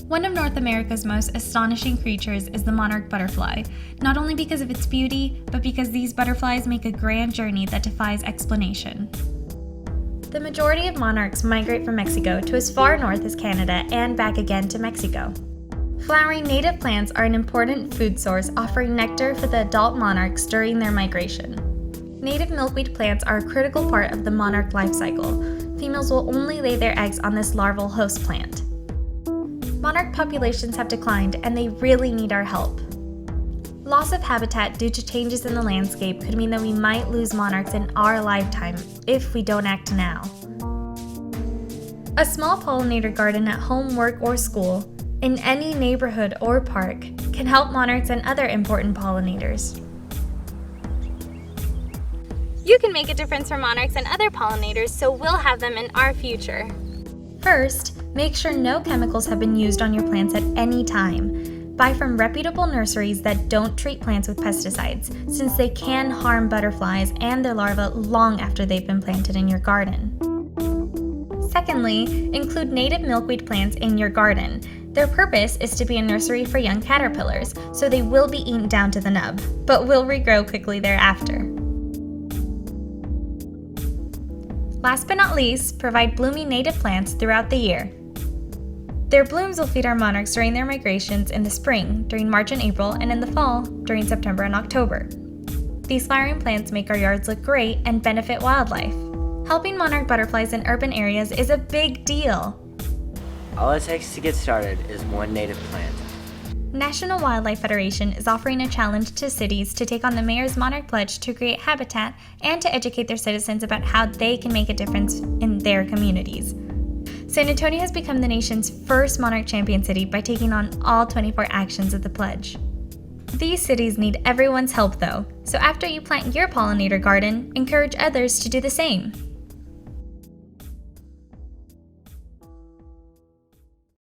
One of North America's most astonishing creatures is the monarch butterfly, not only because of its beauty, but because these butterflies make a grand journey that defies explanation. The majority of monarchs migrate from Mexico to as far north as Canada and back again to Mexico. Flowering native plants are an important food source, offering nectar for the adult monarchs during their migration. Native milkweed plants are a critical part of the monarch life cycle. Females will only lay their eggs on this larval host plant. Monarch populations have declined, and they really need our help. Loss of habitat due to changes in the landscape could mean that we might lose monarchs in our lifetime if we don't act now. A small pollinator garden at home, work, or school, in any neighborhood or park, can help monarchs and other important pollinators. You can make a difference for monarchs and other pollinators, so we'll have them in our future. First, make sure no chemicals have been used on your plants at any time. Buy from reputable nurseries that don't treat plants with pesticides, since they can harm butterflies and their larvae long after they've been planted in your garden. Secondly, include native milkweed plants in your garden. Their purpose is to be a nursery for young caterpillars, so they will be eaten down to the nub, but will regrow quickly thereafter. Last but not least, provide blooming native plants throughout the year. Their blooms will feed our monarchs during their migrations in the spring, during March and April, and in the fall, during September and October. These flowering plants make our yards look great and benefit wildlife. Helping monarch butterflies in urban areas is a big deal. All it takes to get started is one native plant. National Wildlife Federation is offering a challenge to cities to take on the Mayor's Monarch Pledge to create habitat and to educate their citizens about how they can make a difference in their communities. San Antonio has become the nation's first monarch champion city by taking on all 24 actions of the pledge. These cities need everyone's help though, so after you plant your pollinator garden, encourage others to do the same.